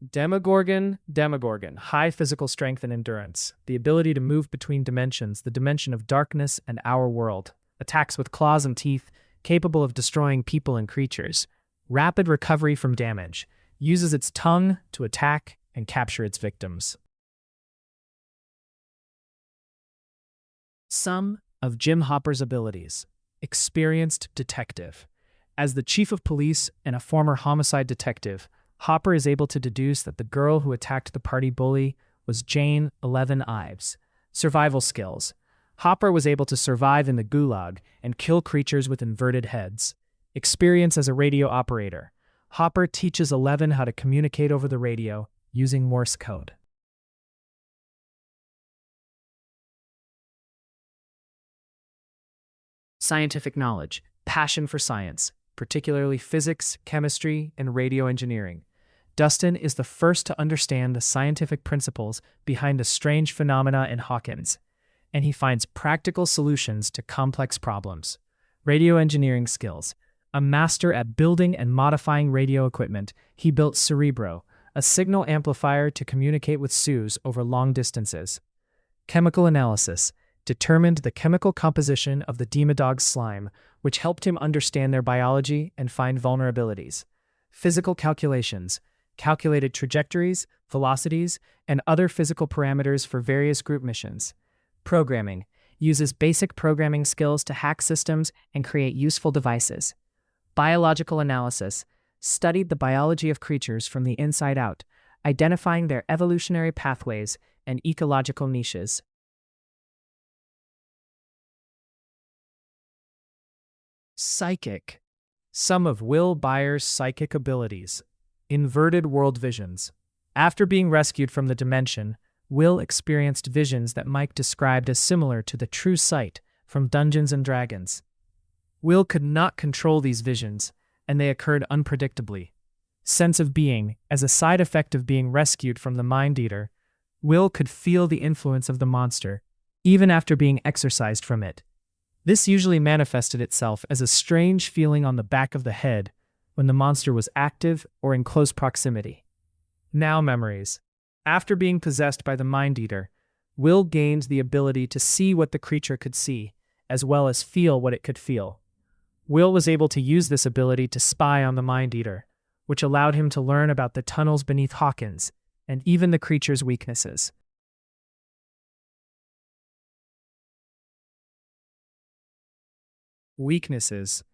Demogorgon, high physical strength and endurance, the ability to move between dimensions, the dimension of darkness and our world, attacks with claws and teeth, capable of destroying people and creatures, rapid recovery from damage, uses its tongue to attack and capture its victims. Some of Jim Hopper's abilities. Experienced detective. As the chief of police and a former homicide detective, Hopper is able to deduce that the girl who attacked the party bully was Jane 11 Ives. Survival skills. Hopper was able to survive in the gulag and kill creatures with inverted heads. Experience as a radio operator. Hopper teaches 11 how to communicate over the radio using Morse code. Scientific knowledge. Passion for science, particularly physics, chemistry, and radio engineering. Dustin is the first to understand the scientific principles behind the strange phenomena in Hawkins, and he finds practical solutions to complex problems. Radio engineering skills. A master at building and modifying radio equipment, he built Cerebro, a signal amplifier to communicate with Suze over long distances. Chemical analysis. Determined the chemical composition of the Demodog's slime, which helped him understand their biology and find vulnerabilities. Physical calculations. Calculated trajectories, velocities, and other physical parameters for various group missions. Programming. Uses basic programming skills to hack systems and create useful devices. Biological analysis. Studied the biology of creatures from the inside out, identifying their evolutionary pathways and ecological niches. Psychic. Some of Will Byers' psychic abilities. Inverted world visions. After being rescued from the dimension, Will experienced visions that Mike described as similar to the true sight from Dungeons & Dragons. Will could not control these visions, and they occurred unpredictably. Sense of being. As a side effect of being rescued from the Mind Eater, Will could feel the influence of the monster, even after being exorcised from it. This usually manifested itself as a strange feeling on the back of the head when the monster was active or in close proximity. Now memories. After being possessed by the Mind Eater, Will gained the ability to see what the creature could see, as well as feel what it could feel. Will was able to use this ability to spy on the Mind Eater, which allowed him to learn about the tunnels beneath Hawkins and even the creature's weaknesses. Weaknesses.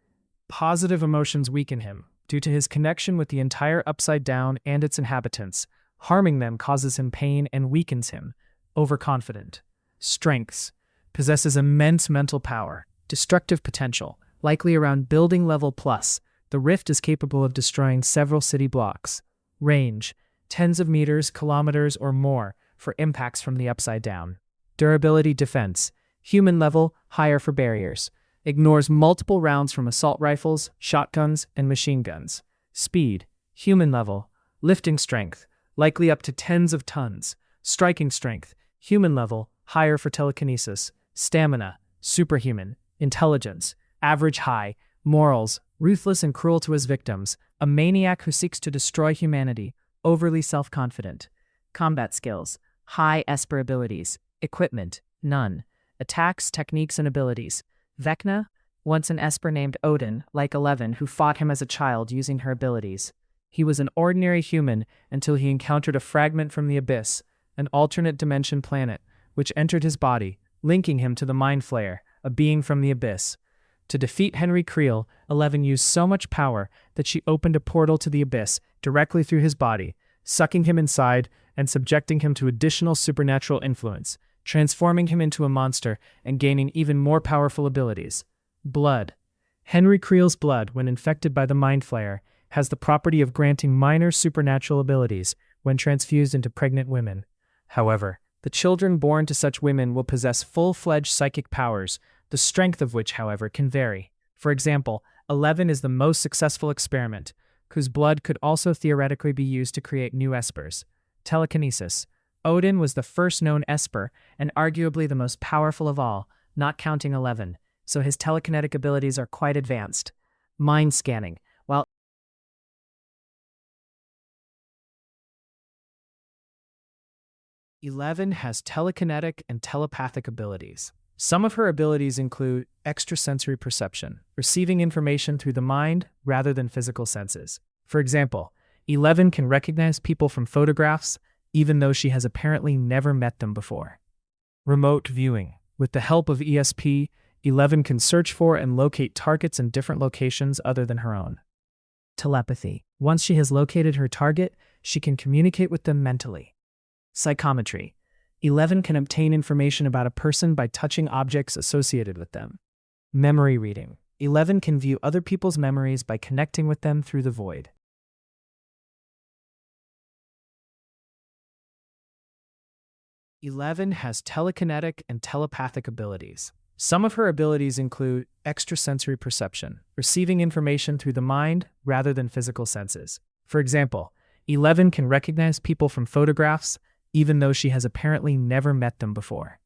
Positive emotions weaken him due to his connection with the entire Upside Down and its inhabitants. Harming them causes him pain and weakens him. Overconfident. Strengths. Possesses immense mental power. Destructive potential, likely around building level plus. The rift is capable of destroying several city blocks. Range. Tens of meters, kilometers, or more for impacts from the Upside Down. Durability. Defense. Human level, higher for barriers. Ignores multiple rounds from assault rifles, shotguns, and machine guns. Speed. Human level. Lifting strength. Likely up to tens of tons. Striking strength. Human level. Higher for telekinesis. Stamina. Superhuman. Intelligence. Average high. Morals. Ruthless and cruel to his victims. A maniac who seeks to destroy humanity. Overly self-confident. Combat skills. High Esper abilities. Equipment. None. Attacks, techniques, and abilities. Vecna, once an Esper named Odin, like 11, who fought him as a child using her abilities. He was an ordinary human until he encountered a fragment from the Abyss, an alternate dimension planet, which entered his body, linking him to the Mind Flayer, a being from the Abyss. To defeat Henry Creel, 11 used so much power that she opened a portal to the Abyss directly through his body, sucking him inside and subjecting him to additional supernatural influence, transforming him into a monster and gaining even more powerful abilities. Blood. Henry Creel's blood, when infected by the Mind Flayer, has the property of granting minor supernatural abilities when transfused into pregnant women. However, the children born to such women will possess full-fledged psychic powers, the strength of which, however, can vary. For example, 11 is the most successful experiment, whose blood could also theoretically be used to create new Espers. Telekinesis. Odin was the first known Esper, and arguably the most powerful of all, not counting 11, so his telekinetic abilities are quite advanced. Mind scanning. While 11 has telekinetic and telepathic abilities. Some of her abilities include extrasensory perception, receiving information through the mind rather than physical senses. For example, 11 can recognize people from photographs, even though she has apparently never met them before. Remote viewing. With the help of ESP, 11 can search for and locate targets in different locations other than her own. Telepathy. Once she has located her target, she can communicate with them mentally. Psychometry. 11 can obtain information about a person by touching objects associated with them. Memory reading. 11 can view other people's memories by connecting with them through the void. Eleven has telekinetic and telepathic abilities. Some of her abilities include extrasensory perception, receiving information through the mind rather than physical senses. For example, 11 can recognize people from photographs, even though she has apparently never met them before.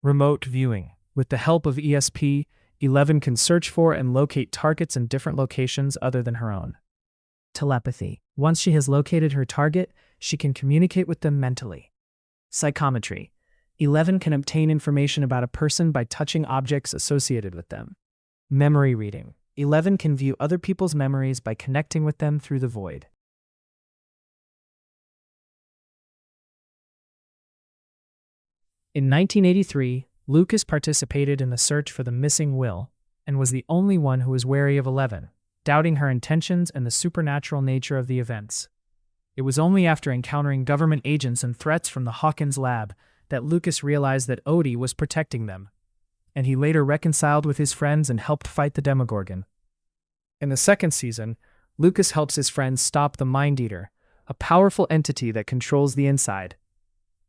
Remote viewing. With the help of ESP, 11 can search for and locate targets in different locations other than her own. Telepathy. Once she has located her target, she can communicate with them mentally. Psychometry. 11 can obtain information about a person by touching objects associated with them. Memory reading. 11 can view other people's memories by connecting with them through the void. In 1983, Lucas participated in the search for the missing Will and was the only one who was wary of 11, doubting her intentions and the supernatural nature of the events. It was only after encountering government agents and threats from the Hawkins lab that Lucas realized that Odie was protecting them, and he later reconciled with his friends and helped fight the Demogorgon. In the second season, Lucas helps his friends stop the Mind Eater, a powerful entity that controls the inside.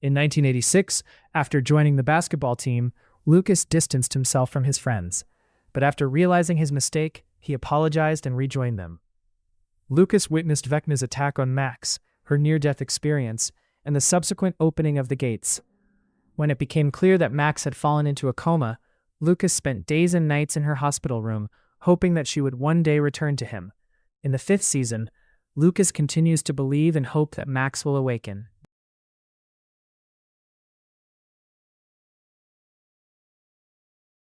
In 1986, after joining the basketball team, Lucas distanced himself from his friends, but after realizing his mistake, he apologized and rejoined them. Lucas witnessed Vecna's attack on Max, her near-death experience, and the subsequent opening of the gates. When it became clear that Max had fallen into a coma, Lucas spent days and nights in her hospital room, hoping that she would one day return to him. In the fifth season, Lucas continues to believe and hope that Max will awaken.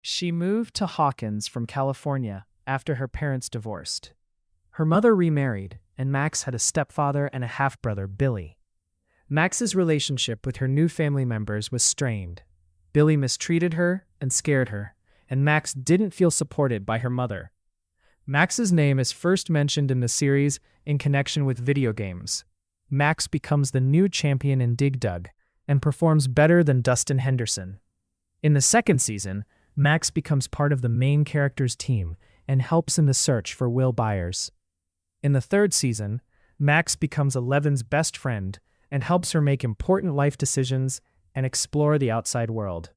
She moved to Hawkins from California after her parents divorced. Her mother remarried, and Max had a stepfather and a half-brother, Billy. Max's relationship with her new family members was strained. Billy mistreated her and scared her, and Max didn't feel supported by her mother. Max's name is first mentioned in the series in connection with video games. Max becomes the new champion in Dig Dug and performs better than Dustin Henderson. In the second season, Max becomes part of the main character's team and helps in the search for Will Byers. In the third season, Max becomes Eleven's best friend and helps her make important life decisions and explore the outside world.